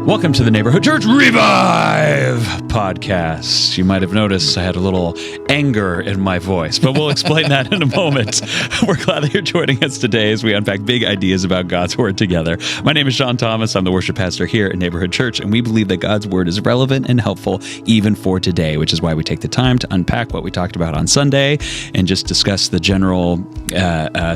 Welcome to the Neighborhood Church Revive podcast. You might have noticed I had a little anger in my voice, but we'll explain that in a moment. We're glad that you're joining us today as we unpack big ideas about God's Word together. My name is Sean Thomas. I'm the worship pastor here at Neighborhood Church, and we believe that God's Word is relevant and helpful even for today, which is why we take the time to unpack what we talked about on Sunday and just discuss the general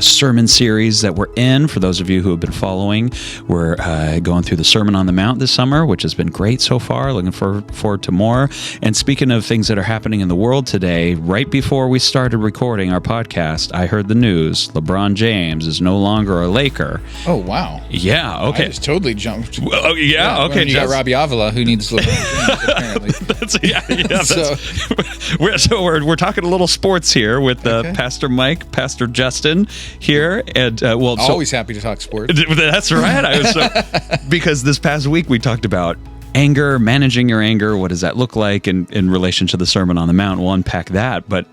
sermon series that we're in. For those of you who have been following, we're going through the Sermon on the Mount this summer, which has been great so far. Looking forward to more. And speaking of things that are happening in the world today, right before we started recording our podcast, I heard the news. LeBron James is no longer a Laker. Oh, wow. Yeah, okay. I just totally jumped. Well, yeah, okay. You got Robbie Avila, who needs LeBron James, apparently. We're talking a little sports here with Pastor Mike, Pastor Justin here. And always happy to talk sports. That's right. I was because this past week we talked about anger, managing your anger. What does that look like in relation to the Sermon on the Mount? We'll unpack that. But,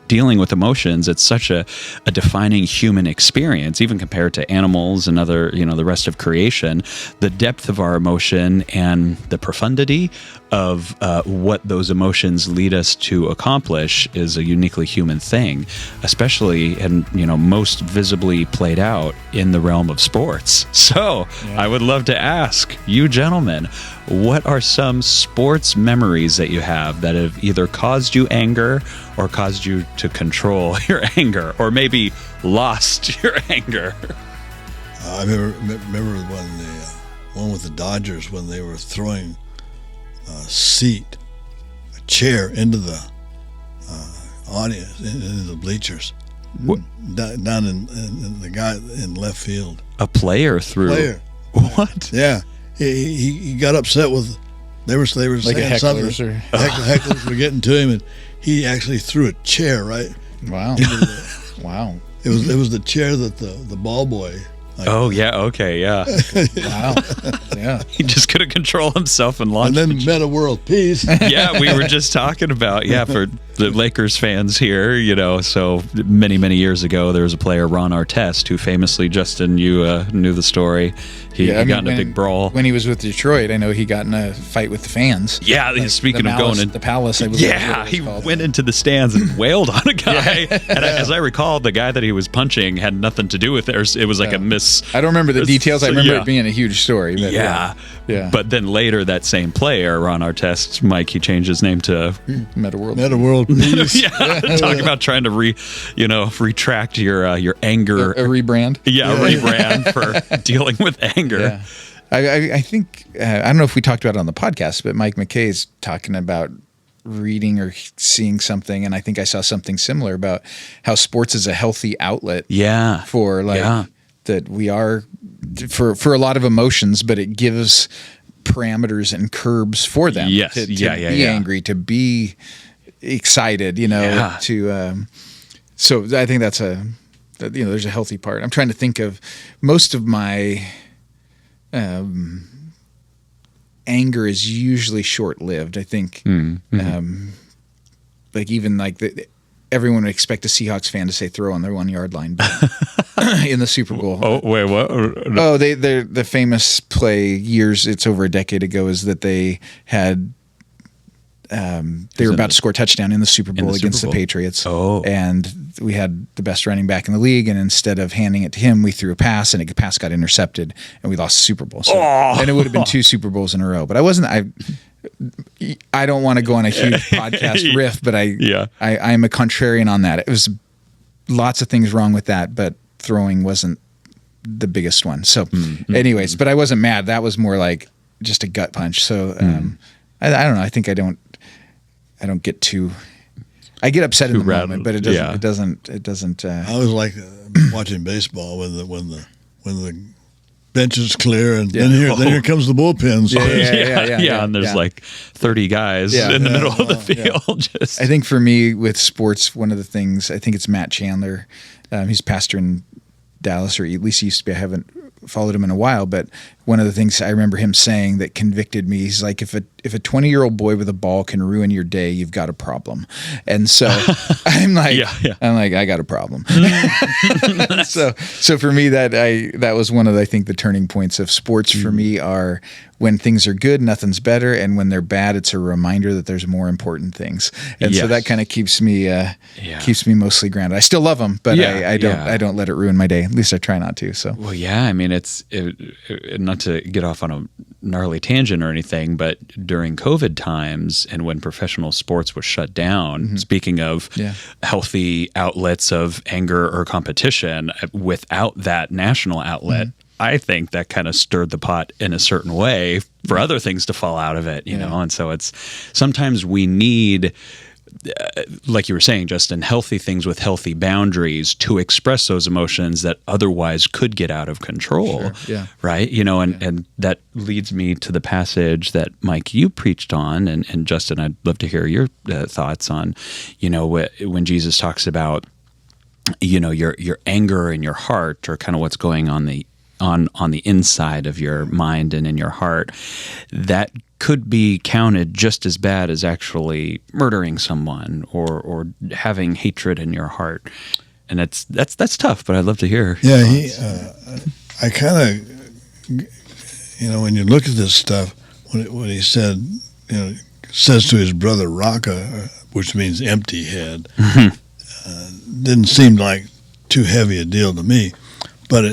dealing with emotions, it's such a defining human experience, even compared to animals and other, the rest of creation. The depth of our emotion and the profundity of what those emotions lead us to accomplish is a uniquely human thing, especially and most visibly played out in the realm of sports. So I would love to ask you gentlemen, what are some sports memories that you have that have either caused you anger or caused you to control your anger, or maybe lost your anger? I remember when the one with the Dodgers, when they were throwing a chair into the audience, into the bleachers, down in the guy in left field. A player threw. What? Yeah. He got upset with they were saying something. Hecklers were getting to him, and he actually threw a chair right. Wow! Wow! It was the chair that the ball boy. Wow! Wow! Yeah. He just couldn't control himself and launched. And then meta world peace. Yeah, we were just talking about for the Lakers fans here. So many years ago, there was a player, Ron Artest, who famously, Justin, you knew the story. He got in a big brawl when he was with Detroit. I know he got in a fight with the fans. Yeah, speaking of going in the Palace, I believe. Yeah, he went into the stands and wailed on a guy. And as I recall, the guy that he was punching had nothing to do with it. It was like a miss. I don't remember the details. I remember it being a huge story. But yeah. But then later, that same player, Ron Artest, Mike, he changed his name to Meta world peace. Talk about trying to retract your anger. A rebrand. Yeah, a rebrand for dealing with anger. Yeah. I think, I don't know if we talked about it on the podcast, but Mike McKay is talking about reading or seeing something, and I think I saw something similar about how sports is a healthy outlet for that we are for a lot of emotions, but it gives parameters and curbs for them to be angry, to be excited, to so I think that's there's a healthy part. I'm trying to think of most of my anger is usually short-lived. I think, everyone would expect a Seahawks fan to say "throw on their 1 yard line" in the Super Bowl. Oh wait, what? Oh, they're the famous play it's over a decade ago is that they had. They were about to score a touchdown in the Super Bowl against the Patriots. Oh. And we had the best running back in the league, and instead of handing it to him, we threw a pass, and the pass got intercepted, and we lost the Super Bowl. So, and it would have been 2 Super Bowls in a row. But I don't want to go on a huge podcast riff, but I'm a contrarian on that. It was lots of things wrong with that, but throwing wasn't the biggest one. So anyways, but I wasn't mad. That was more like just a gut punch. So I don't know. I think I don't get too. I get upset in the moment, but it doesn't. It doesn't. I was like watching baseball when the bench is clear, and then here comes the bullpens. Yeah, and there's like 30 guys in the middle of the field. Just. I think for me with sports, one of the things I think it's Matt Chandler. He's pastor in Dallas, or at least he used to be. I haven't followed him in a while, but one of the things I remember him saying that convicted me, he's like, if a 20-year-old boy with a ball can ruin your day, you've got a problem. And so I'm like, I got a problem. So for me, that was one of, I think, the turning points of sports for me are when things are good, nothing's better, and when they're bad, it's a reminder that there's more important things. And so Yes. that kind of keeps me mostly grounded. I still love them, but I don't let it ruin my day. At least I try not to. So Well, yeah, I mean, not to get off on a gnarly tangent or anything, but during COVID times and when professional sports was shut down, speaking of healthy outlets of anger or competition, without that national outlet, I think that kind of stirred the pot in a certain way for other things to fall out of it, you know? And so it's sometimes we need, like you were saying, Justin, healthy things with healthy boundaries to express those emotions that otherwise could get out of control. Sure. Yeah. Right. You know, and that leads me to the passage that Mike, you preached on, and Justin, I'd love to hear your thoughts on, you know, when Jesus talks about, you know, your anger and your heart, or kind of what's going on the inside of your mind and in your heart, that could be counted just as bad as actually murdering someone or having hatred in your heart. And that's tough, but I'd love to hear. Yeah, I kind of, you know, when you look at this stuff, what he said, you know, says to his brother Raca, which means empty head, didn't seem like too heavy a deal to me, but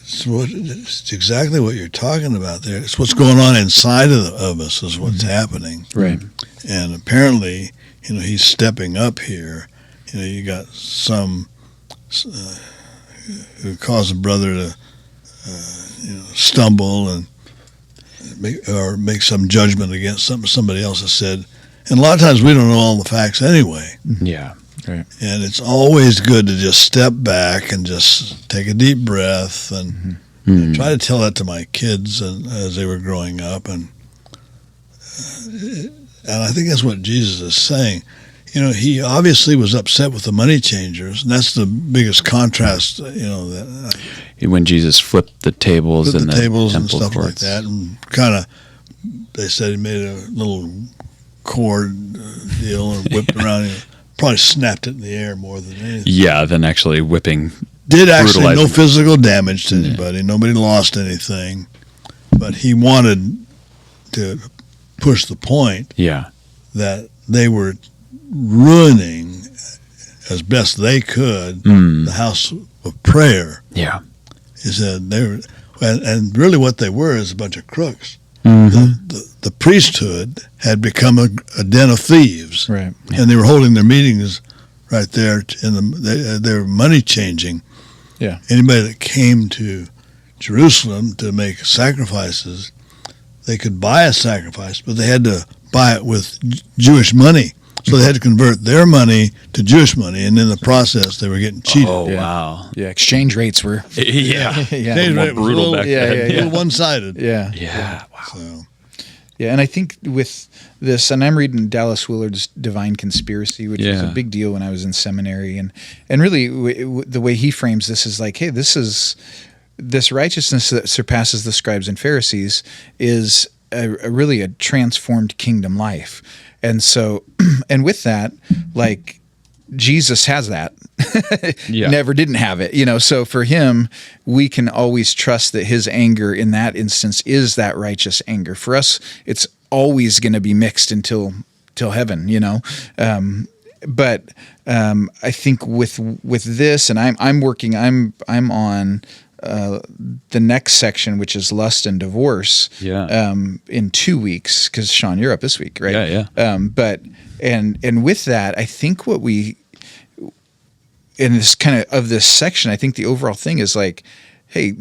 it's exactly what you're talking about there. It's what's going on inside of us is what's happening. Right. And apparently, you know, he's stepping up here. You know, you got some who cause a brother to, you know, stumble and make some judgment against something somebody else has said. And a lot of times we don't know all the facts anyway. Yeah. Right. And it's always good to just step back and just take a deep breath and try to tell that to my kids as they were growing up. And I think that's what Jesus is saying. You know, he obviously was upset with the money changers, and that's the biggest contrast, you know. That when Jesus flipped the tables and the tables and temple stuff courts. like that, and kind of, they said he made a little cord deal and whipped around and probably snapped it in the air more than anything. Yeah, than actually whipping. Did actually no brutalizing. physical damage to anybody. Nobody lost anything. But he wanted to push the point that they were ruining, as best they could, the house of prayer. Yeah. He said they were, and really what they were is a bunch of crooks. The priesthood had become a den of thieves, Right. and they were holding their meetings right there. They were money changing. Yeah. Anybody that came to Jerusalem to make sacrifices, they could buy a sacrifice, but they had to buy it with Jewish money. So they had to convert their money to Jewish money, and in the process, they were getting cheated. Oh, Yeah. wow. Yeah. Exchange rates were. Yeah. Exchange More rate was brutal a little, back then. a little one-sided. Yeah. Yeah. Wow. So. Yeah, and I think with this, and I'm reading Dallas Willard's Divine Conspiracy, which was a Yeah. big deal when I was in seminary, and really the way he frames this is like, hey, this righteousness that surpasses the scribes and Pharisees is really a transformed kingdom life, and so, and with that, like Jesus has that. Yeah. Never didn't have it, you know. So for him, we can always trust that his anger in that instance is that righteous anger. For us, it's always going to be mixed till heaven, you know. But I think with this, and I'm on the next section, which is lust and divorce. Yeah. In 2 weeks, because Sean, you're up this week, right? Yeah. But with that, I think what we in this kind of this section, I think the overall thing is like, hey,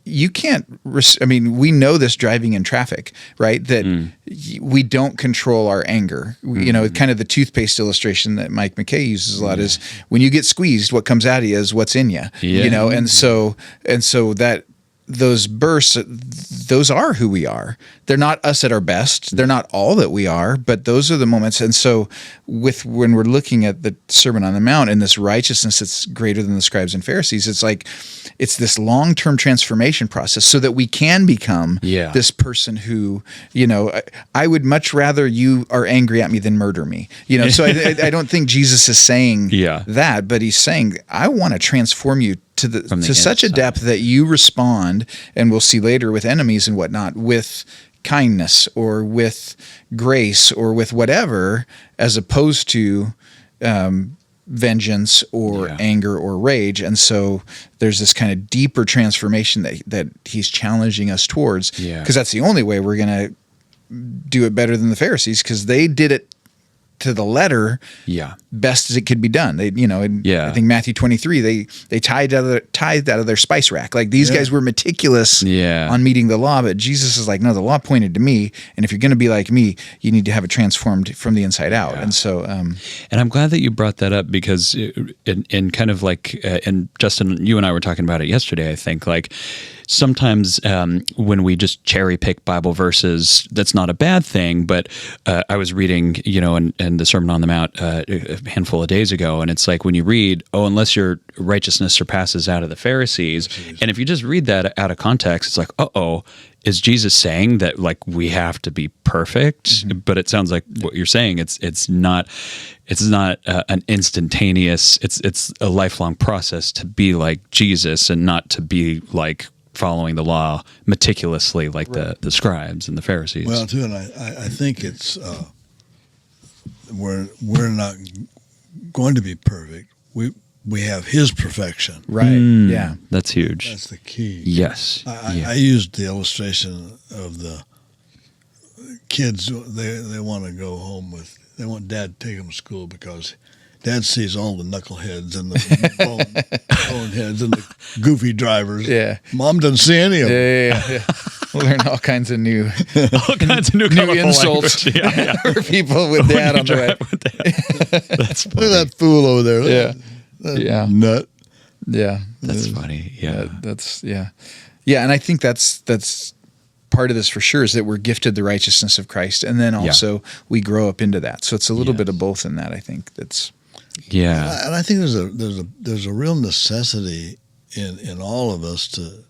you can't. I mean, we know this driving in traffic, right? That we don't control our anger. You know, kind of the toothpaste illustration that Mike McKay uses a lot is when you get squeezed, what comes out of you is what's in you. Yeah. You know, and so that those bursts, those are who we are. They're not us at our best. They're not all that we are, but those are the moments. And so when we're looking at the Sermon on the Mount and this righteousness that's greater than the scribes and Pharisees, it's like, it's this long-term transformation process so that we can become this person who, you know, I would much rather you are angry at me than murder me. You know, so I don't think Jesus is saying that, but he's saying, I want to transform you the such a inside. depth that you respond, and we'll see later with enemies and whatnot, with kindness or with grace or with whatever, as opposed to vengeance or anger or rage. And so there's this kind of deeper transformation that he's challenging us towards, because that's the only way we're going to do it better than the Pharisees, because they did it to the letter, best as it could be done. They, I think Matthew 23, they tithed out of their spice rack. Like these guys were meticulous on meeting the law, but Jesus is like, no, the law pointed to me, and if you're going to be like me, you need to have it transformed from the inside out. And so, and I'm glad that you brought that up, because in kind of like, and Justin, you and I were talking about it yesterday, I think, like sometimes when we just cherry pick Bible verses, that's not a bad thing. But I was reading, in the Sermon on the Mount a handful of days ago, and it's like when you read, unless your righteousness surpasses out of the Pharisees, and if you just read that out of context, it's like, is Jesus saying that like we have to be perfect? Mm-hmm. But it sounds like what you're saying, it's not an instantaneous. It's a lifelong process to be like Jesus, and not to be like following the law meticulously like the scribes and the Pharisees. Well, too, and I think it's we're not going to be perfect. We have His perfection. Right. Yeah. That's huge. That's the key. Yes. I used the illustration of the kids. They want to go home they want Dad to take them to school, because Dad sees all the knuckleheads and the boneheads and the goofy drivers. Yeah. Mom doesn't see any of them. Yeah. We'll learn all kinds of new insults for people with Dad on the way. That's funny. Look at that fool over there. That nut. Yeah. That's funny. Yeah. Yeah, and I think that's part of this for sure, is that we're gifted the righteousness of Christ, and then also we grow up into that. So it's a little bit of both in that, I think. That's and I think there's a real necessity in all of us to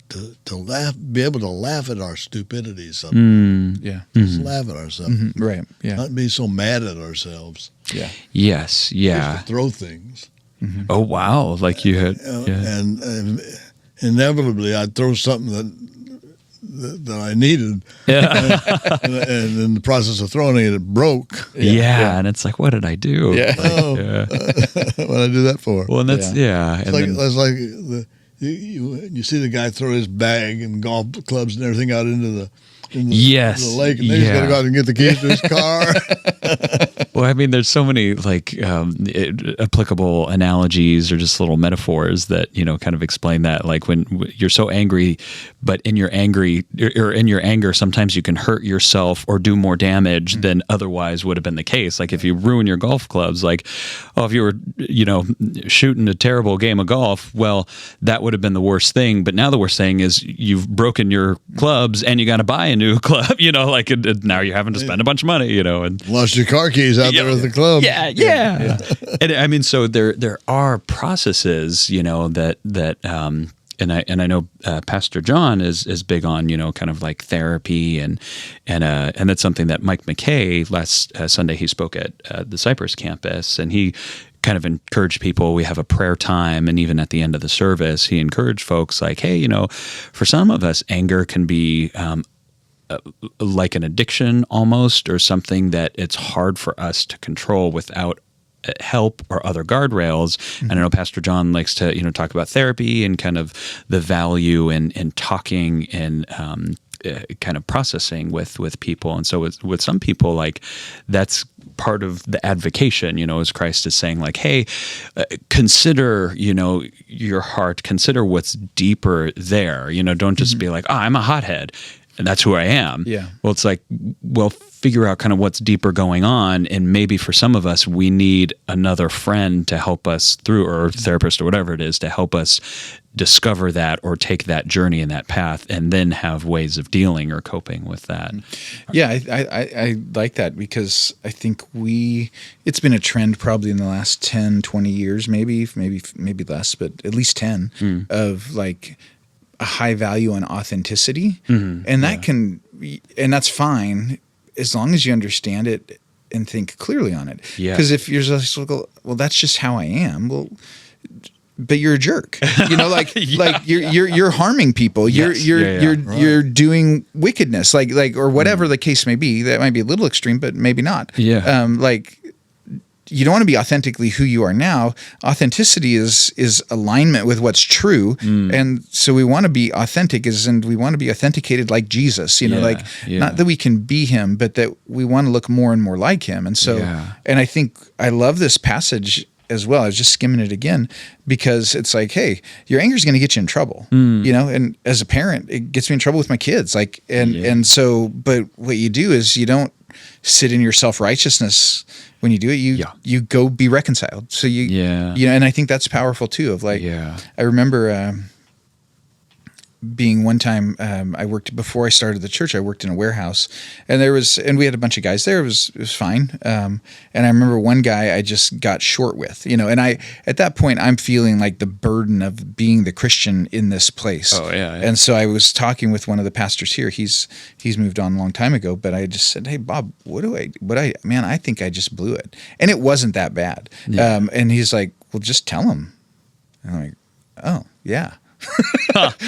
laugh, be able to laugh at our stupidity sometimes. Just laugh at ourselves. Mm-hmm. Right. Yeah. Not be so mad at ourselves. Yeah. Yes. Yeah. Just to throw things. Mm-hmm. Oh wow! Like you had, and inevitably I'd throw something that I needed, and in the process of throwing it, it broke. And it's like, what did I do? What did I do that for? Well, and that's It's like you see the guy throw his bag and golf clubs and everything out into the lake, and then he's got to go out and get the keys to his car. Well, I mean, there's so many like applicable analogies or just little metaphors that kind of explain that. Like when you're so angry, but in your anger, sometimes you can hurt yourself or do more damage than otherwise would have been the case. Like if you ruin your golf clubs, like if you were shooting a terrible game of golf, well, that would have been the worst thing. But now the worst thing is you've broken your clubs and you got to buy a new club. Like now you're having to spend a bunch of money. And lost your car keys out there with the club. Yeah. And I mean, so there are processes, that and I know Pastor John is big on kind of like therapy and that's something that Mike McKay last Sunday he spoke at the Cypress campus, and he kind of encouraged people. We have a prayer time, and even at the end of the service, he encouraged folks like, hey, for some of us, anger can be like an addiction almost, or something that it's hard for us to control without help or other guardrails. Mm-hmm. And I know Pastor John likes to talk about therapy and kind of the value in talking and kind of processing with people. And so with some people, like that's part of the advocation, as Christ is saying, like, hey, consider, your heart, consider what's deeper there. Don't just be like, I'm a hothead and that's who I am. Yeah. Well, it's like, figure out kind of what's deeper going on. And maybe for some of us, we need another friend to help us through, or a therapist or whatever it is, to help us discover that or take that journey in that path, and then have ways of dealing or coping with that. Yeah, I like that, because I think it's been a trend probably in the last 10, 20 years, maybe less, but at least 10 of like a high value on authenticity. Mm-hmm. And that and that's fine as long as you understand it and think clearly on it. Yeah. Because if you're just like, well, that's just how I am. Well, but you're a jerk. Like you're harming people. Yes. You're doing wickedness, like or whatever the case may be. That might be a little extreme, but maybe not. Yeah. Like you don't want to be authentically who you are now. Authenticity is alignment with what's true, and so we want to be authentic, and we want to be authenticated like Jesus. Not that we can be him, but that we want to look more and more like him. And so, and I think I love this passage as well. I was just skimming it again because it's like, hey, your anger is going to get you in trouble, and as a parent, it gets me in trouble with my kids. And so, but what you do is you don't sit in your self-righteousness. When you do it, you go be reconciled. So and I think that's powerful too. I remember being one time, I worked before I started the church. I worked in a warehouse, and we had a bunch of guys there. It was fine. And I remember one guy I just got short with, and at that point I'm feeling like the burden of being the Christian in this place. Oh yeah. And so I was talking with one of the pastors here. He's moved on a long time ago, but I just said, "Hey Bob, I think I just blew it." And it wasn't that bad. Yeah. And he's like, "Well, just tell him." And I'm like, "Oh yeah."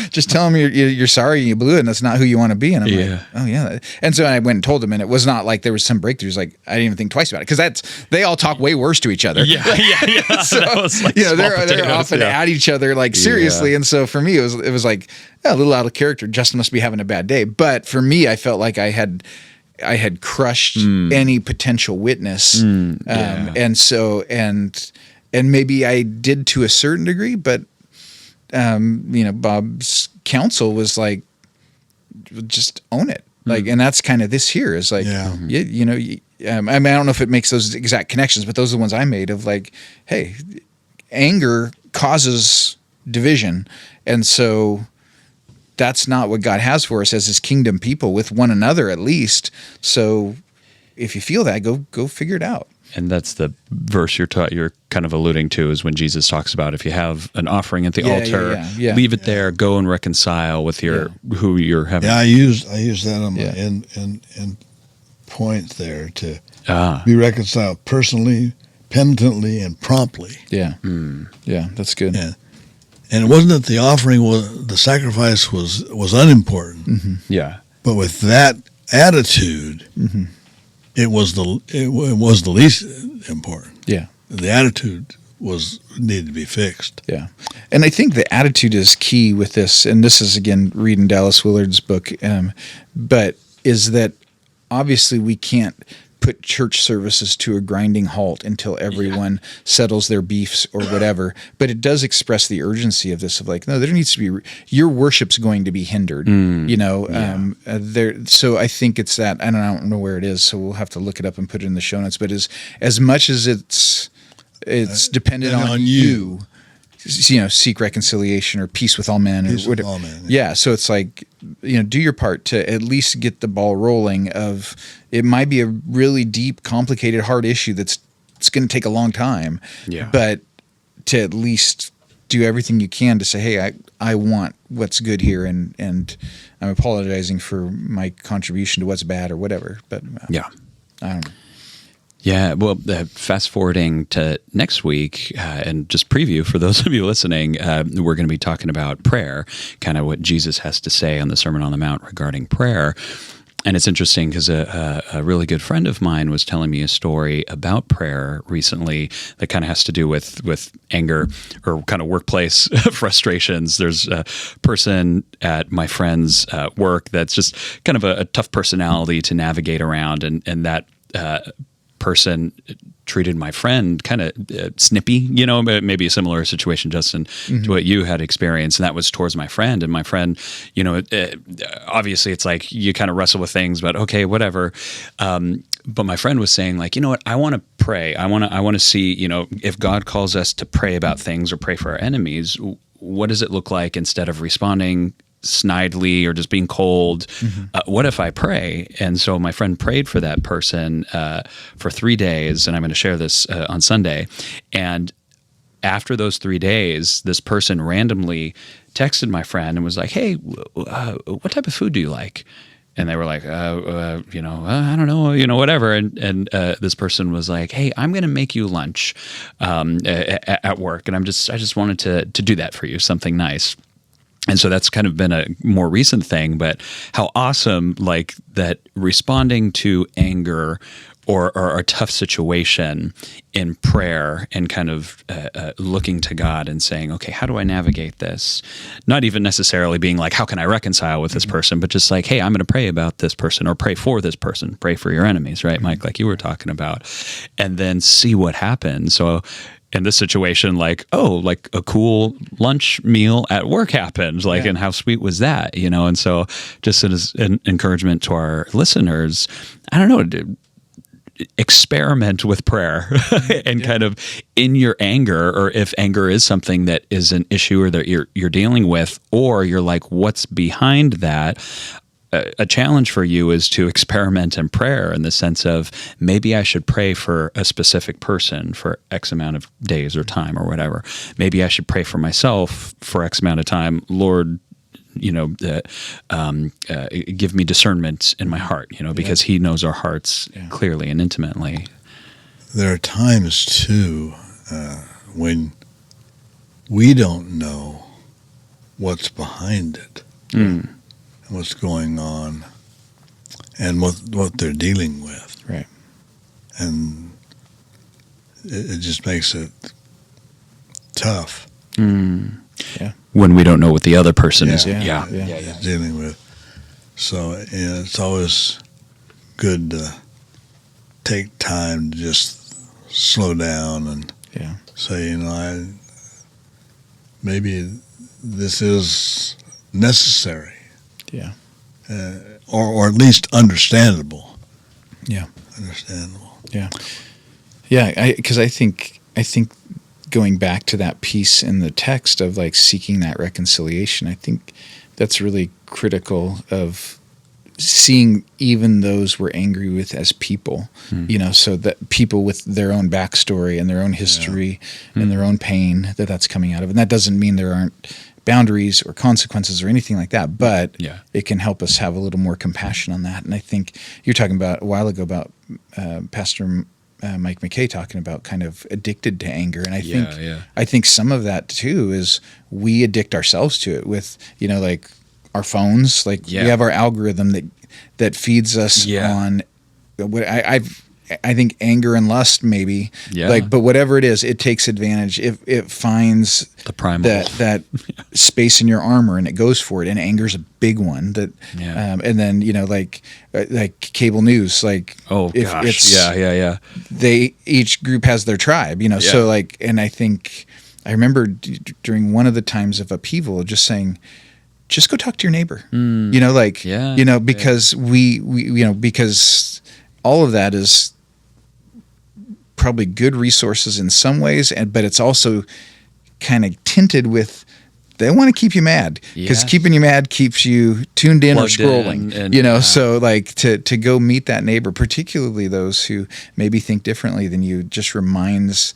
Just tell him you're sorry you blew it and that's not who you want to be. And I'm like, oh yeah. And so I went and told him, and it was not like there was some breakthroughs. Like I didn't even think twice about it because they all talk way worse to each other. Yeah. So Like they're often at each other like seriously. And so for me, it was like a little out of character. Justin must be having a bad day. But for me, I felt like I had crushed any potential witness. And so and maybe I did to a certain degree, but Bob's counsel was like, just own it. Like, and that's kind of this here is like, I mean, I don't know if it makes those exact connections, but those are the ones I made of like, hey, anger causes division. And so that's not what God has for us as his kingdom people with one another, at least. So if you feel that, go figure it out. And that's the verse you're kind of alluding to is when Jesus talks about if you have an offering at the altar, leave it there, go and reconcile with who you're having. Yeah, I use that on my end point there to be reconciled personally, penitently, and promptly. Yeah, yeah, that's good. Yeah. And it wasn't that the offering the sacrifice was unimportant. Mm-hmm. Yeah, but with that attitude. Mm-hmm. It was the least important. Yeah, the attitude needed to be fixed. Yeah, and I think the attitude is key with this. And this is again reading Dallas Willard's book, but is that obviously we can't put church services to a grinding halt until everyone settles their beefs or whatever. But it does express the urgency of this of like, no, there needs to be your worship's going to be hindered, so I think it's that, and I don't know where it is, so we'll have to look it up and put it in the show notes. But as much as it's dependent on you, seek reconciliation or peace with all men or whatever. All men, yeah. So it's like, do your part to at least get the ball rolling of, it might be a really deep, complicated, hard issue it's going to take a long time. Yeah. But to at least do everything you can to say, hey, I want what's good here, and I'm apologizing for my contribution to what's bad or whatever. But I don't know. Yeah, well, fast forwarding to next week, and just preview for those of you listening, we're going to be talking about prayer, kind of what Jesus has to say on the Sermon on the Mount regarding prayer. And it's interesting because a really good friend of mine was telling me a story about prayer recently that kind of has to do with anger or kind of workplace frustrations. There's a person at my friend's work that's just kind of a tough personality to navigate around, and that person treated my friend kind of snippy, maybe a similar situation, Justin, to what you had experienced. And that was towards my friend. And my friend, obviously it's like you kind of wrestle with things, but okay, whatever. But my friend was saying like, you know what, I want to pray. I want to see, if God calls us to pray about things or pray for our enemies, what does it look like instead of responding snidely or just being cold? What if I pray? And so my friend prayed for that person for 3 days, and I'm going to share this on Sunday. And after those 3 days, this person randomly texted my friend and was like, hey, what type of food do you like? And they were like, I don't know, whatever. And this person was like, hey, I'm going to make you lunch at work. And I just wanted to do that for you, something nice. And so that's kind of been a more recent thing, but how awesome, like, that responding to anger or a tough situation in prayer and kind of looking to God and saying, okay, how do I navigate this? Not even necessarily being like, how can I reconcile with this person, but just like, hey, I'm going to pray about this person or pray for this person, pray for your enemies, right, Mike, like you were talking about, and then see what happens. So in this situation, like, oh, like a cool lunch meal at work happened, like, and how sweet was that, And so just as an encouragement to our listeners, I don't know, experiment with prayer and kind of in your anger, or if anger is something that is an issue or that you're dealing with, or you're like, what's behind that? A challenge for you is to experiment in prayer in the sense of, maybe I should pray for a specific person for X amount of days or time or whatever. Maybe I should pray for myself for X amount of time. Lord, give me discernment in my heart, because He knows our hearts clearly and intimately. There are times too when we don't know what's behind it, what's going on, and what they're dealing with, right? And it just makes it tough. Yeah. When we don't know what the other person is dealing with. So it's always good to take time to just slow down and say, maybe this is necessary. Yeah. Or at least understandable. Yeah. Understandable. Yeah. Yeah, because I think going back to that piece in the text of like seeking that reconciliation, I think that's really critical of seeing even those we're angry with as people, so that people with their own backstory and their own history and their own pain that's coming out of it. And that doesn't mean there aren't boundaries or consequences or anything like that, but it can help us have a little more compassion on that. And I think you're talking about a while ago about Pastor Mike McKay talking about kind of addicted to anger. And I think some of that too is we addict ourselves to it with, like our phones, like we have our algorithm that feeds us on what I think anger and lust maybe, but whatever it is, it takes advantage. It finds the primal that space in your armor and it goes for it. And anger's a big one that, and then, like cable news, like, each group has their tribe, so like, and I think I remember during one of the times of upheaval, just saying, just go talk to your neighbor, because because all of that is probably good resources in some ways, but it's also kind of tinted with they want to keep you mad because keeping you mad keeps you tuned in or scrolling, so like to go meet that neighbor, particularly those who maybe think differently than you, just reminds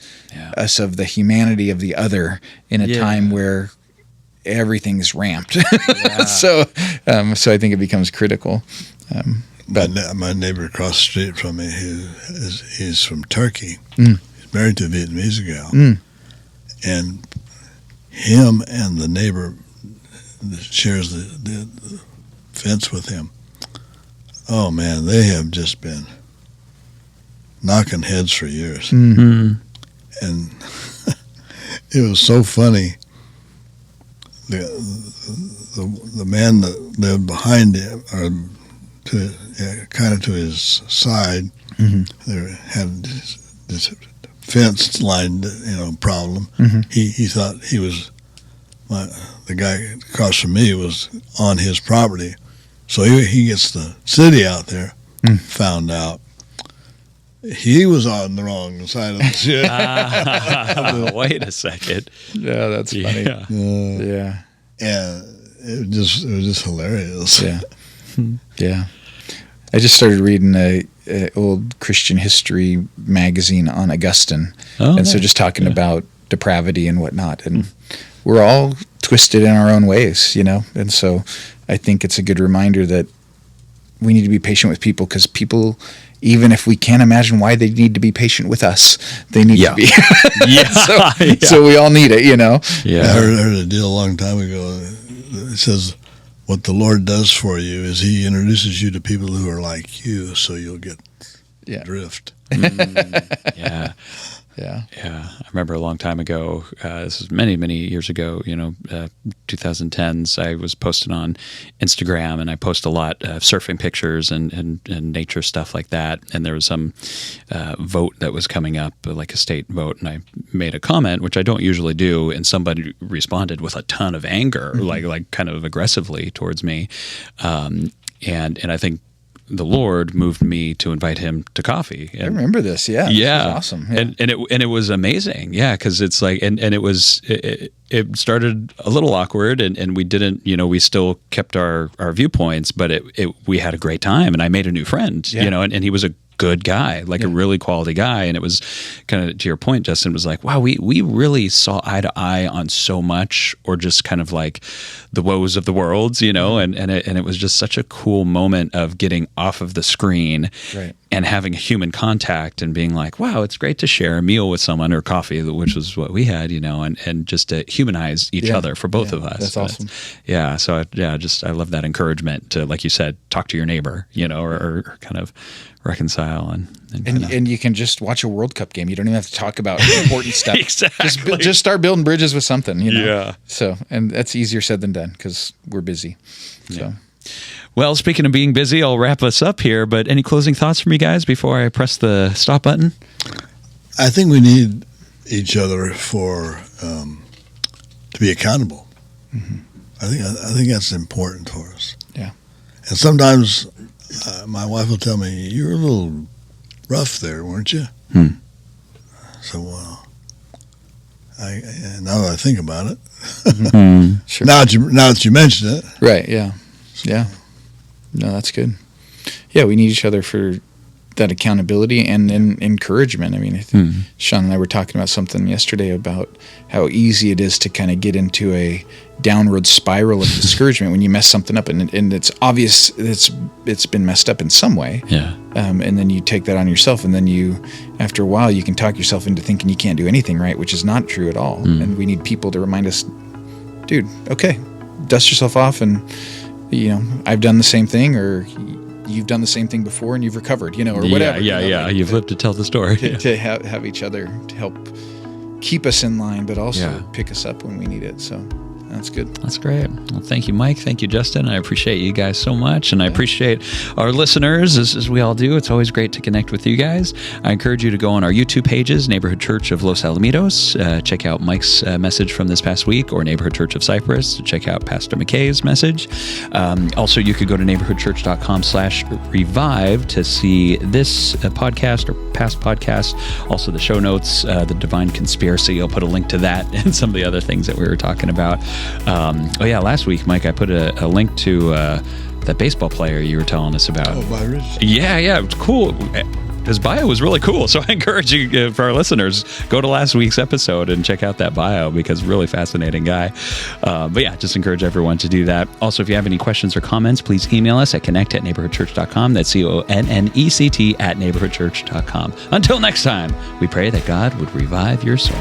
us of the humanity of the other in a time where everything's ramped. So I think it becomes critical. But my neighbor across the street from me, he's from Turkey. He's married to a Vietnamese gal, and him and the neighbor that shares the fence with him. Oh man, they have just been knocking heads for years, and it was so funny. The man that lived behind him, or kind of to his side, there had this fence line, problem. He thought he was the guy across from me was on his property, so he gets the city out there. Found out he was on the wrong side of the shit. Wait a second. Yeah, that's funny. Yeah, it was just hilarious. Yeah. I just started reading a old Christian history magazine on Augustine, so just talking about depravity and whatnot, and we're all twisted in our own ways, and so I think it's a good reminder that we need to be patient with people, because people, even if we can't imagine why they need to be patient with us, they need to be. So we all need it, you know? I heard a deal a long time ago. It says, what the Lord does for you is he introduces you to people who are like you, so you'll get drift. Yeah. I remember a long time ago, this was many, many years ago, 2010s, I was posting on Instagram, and I post a lot of surfing pictures and nature stuff like that. And there was some vote that was coming up, like a state vote, and I made a comment, which I don't usually do, and somebody responded with a ton of anger, like kind of aggressively towards me. And I think the Lord moved me to invite him to coffee. And, I remember this. Yeah. This was awesome. Yeah. And it was amazing. Yeah. Cause it's like, and it started a little awkward, and we didn't, we still kept our viewpoints, but we had a great time, and I made a new friend, and he was a good guy, like a really quality guy. And it was kind of, to your point, Justin, was like, wow, we really saw eye to eye on so much, or just kind of like the woes of the worlds, and it was just such a cool moment of getting off of the screen and having human contact, and being like, wow, it's great to share a meal with someone, or coffee, which was what we had, and just to humanize each other for both of us. That's awesome. Yeah. So I love that encouragement to, like you said, talk to your neighbor, or kind of reconcile and you can just watch a World Cup game. You don't even have to talk about important stuff. Exactly. Just start building bridges with something, Yeah. So, and that's easier said than done, because we're busy. So. Yeah. Well, speaking of being busy, I'll wrap us up here, but any closing thoughts from you guys before I press the stop button? I think we need each other to be accountable. Mm-hmm. I think that's important for us. Yeah. And sometimes my wife will tell me, "You're a little rough there, weren't you?" So, now that I think about it, Sure. now that you mention it, Right. Yeah. Yeah. No, that's good. Yeah, we need each other for that accountability and encouragement. I mean, I think Sean and I were talking about something yesterday about how easy it is to kind of get into a downward spiral of discouragement when you mess something up, and it's obvious it's been messed up in some way. Yeah. And then you take that on yourself, and then after a while, you can talk yourself into thinking you can't do anything right, which is not true at all. And we need people to remind us, dude, okay, dust yourself off, and I've done the same thing, or you've done the same thing before and you've recovered, or whatever. Yeah. You've lived to tell the story. To have each other to help keep us in line, but also pick us up when we need it. So that's good. That's great. Well, thank you, Mike. Thank you, Justin. I appreciate you guys so much. And I appreciate our listeners, as we all do. It's always great to connect with you guys. I encourage you to go on our YouTube pages, Neighborhood Church of Los Alamitos. Check out Mike's message from this past week, or Neighborhood Church of Cypress to check out Pastor McKay's message. Also, you could go to neighborhoodchurch.com/revive to see this podcast or past podcasts. Also, the show notes, the Divine Conspiracy. I'll put a link to that and some of the other things that we were talking about. Last week, Mike, I put a link to that baseball player you were telling us about. Oh, Virus? Yeah, it was cool. His bio was really cool, so I encourage you, for our listeners, go to last week's episode and check out that bio, because really fascinating guy. Just encourage everyone to do that. Also, if you have any questions or comments, please email us at connect@neighborhoodchurch.com. That's CONNECT @neighborhoodchurch.com. Until next time, we pray that God would revive your soul.